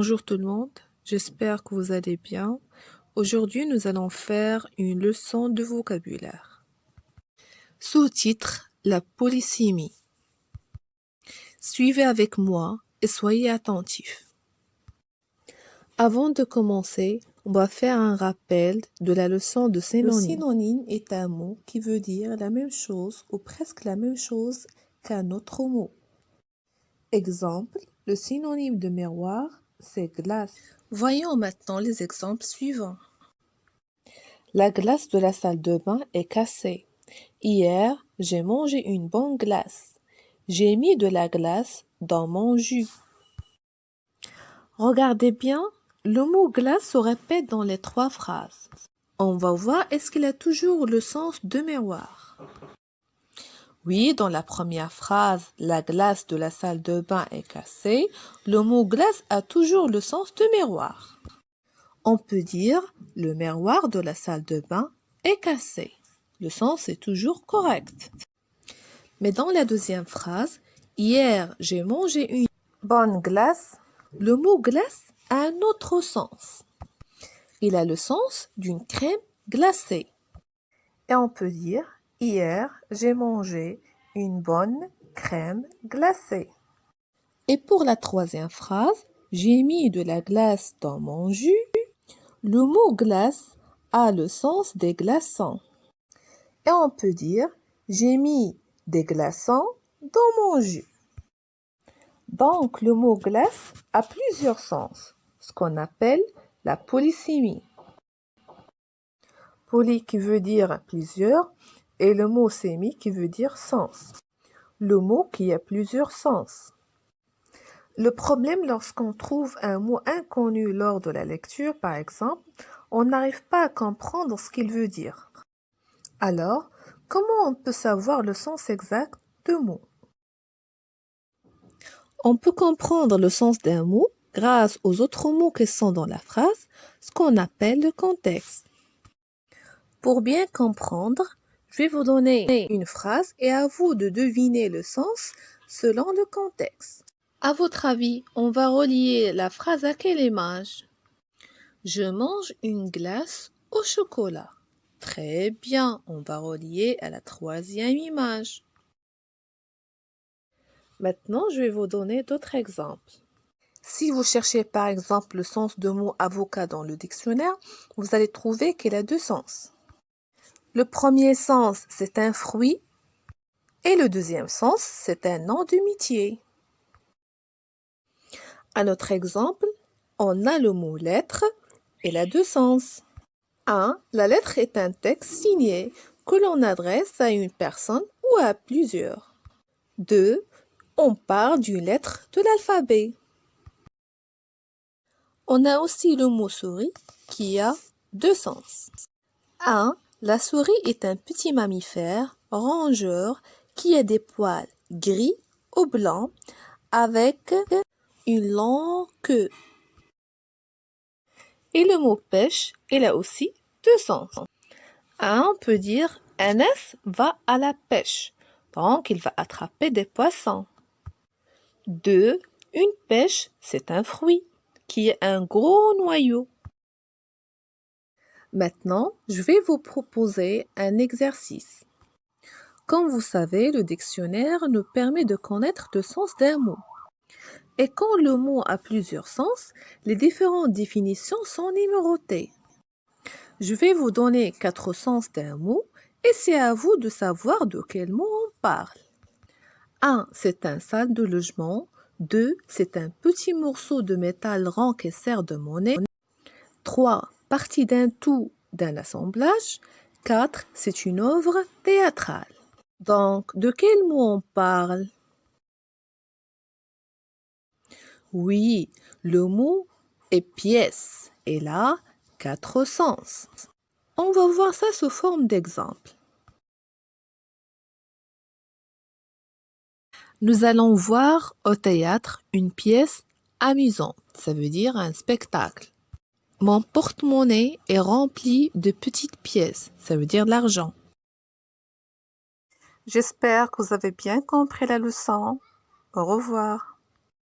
Bonjour tout le monde, j'espère que vous allez bien. Aujourd'hui, nous allons faire une leçon de vocabulaire. Sous-titre, la polysémie. Suivez avec moi et soyez attentifs. Avant de commencer, on va faire un rappel de la leçon de synonyme. Le synonyme est un mot qui veut dire la même chose ou presque la même chose qu'un autre mot. Exemple, le synonyme de miroir, c'est glace. Voyons maintenant les exemples suivants. La glace de la salle de bain est cassée. Hier, j'ai mangé une bonne glace. J'ai mis de la glace dans mon jus. Regardez bien, le mot glace se répète dans les trois phrases. On va voir est-ce qu'il a toujours le sens de miroir. Oui, dans la première phrase, la glace de la salle de bain est cassée, le mot glace a toujours le sens de miroir. On peut dire le miroir de la salle de bain est cassé. Le sens est toujours correct. Mais dans la deuxième phrase, hier j'ai mangé une bonne glace, le mot glace a un autre sens. Il a le sens d'une crème glacée. Et on peut dire hier j'ai mangé une bonne crème glacée. Et pour la troisième phrase, j'ai mis de la glace dans mon jus. Le mot glace a le sens des glaçons. Et on peut dire j'ai mis des glaçons dans mon jus. Donc le mot glace a plusieurs sens, ce qu'on appelle la polysémie. Poly qui veut dire plusieurs et le mot sémie qui veut dire sens. Le mot qui a plusieurs sens. Le problème lorsqu'on trouve un mot inconnu lors de la lecture, par exemple, on n'arrive pas à comprendre ce qu'il veut dire. Alors, comment on peut savoir le sens exact de mots? On peut comprendre le sens d'un mot grâce aux autres mots qui sont dans la phrase, ce qu'on appelle le contexte. Pour bien comprendre, je vais vous donner une phrase et à vous de deviner le sens selon le contexte. À votre avis, on va relier la phrase à quelle image? Je mange une glace au chocolat. Très bien, on va relier à la troisième image. Maintenant, je vais vous donner d'autres exemples. Si vous cherchez par exemple le sens de mot avocat dans le dictionnaire, vous allez trouver qu'il a deux sens. Le premier sens, c'est un fruit et le deuxième sens, c'est un nom de métier. À notre exemple, on a le mot lettre, il a deux sens. 1. La lettre est un texte signé que l'on adresse à une personne ou à plusieurs. 2. On parle d'une lettre de l'alphabet. On a aussi le mot souris qui a deux sens. 1. La souris est un petit mammifère rongeur qui a des poils gris ou blancs avec une longue queue. Et le mot pêche, il a aussi deux sens. 1. On peut dire un œuf va à la pêche, donc il va attraper des poissons. 2. Une pêche, c'est un fruit qui est un gros noyau. Maintenant, je vais vous proposer un exercice. Comme vous savez, le dictionnaire nous permet de connaître le sens d'un mot. Et quand le mot a plusieurs sens, les différentes définitions sont numérotées. Je vais vous donner 4 sens d'un mot et c'est à vous de savoir de quel mot on parle. 1. C'est un salle de logement. 2. C'est un petit morceau de métal rond qui sert de monnaie. 3. Partie d'un tout d'un assemblage. 4. C'est une œuvre théâtrale. Donc, de quel mot on parle? Oui, le mot est pièce et là, 4 sens. On va voir ça sous forme d'exemple. Nous allons voir au théâtre une pièce amusante, ça veut dire un spectacle. Mon porte-monnaie est rempli de petites pièces, ça veut dire de l'argent. J'espère que vous avez bien compris la leçon. Au revoir.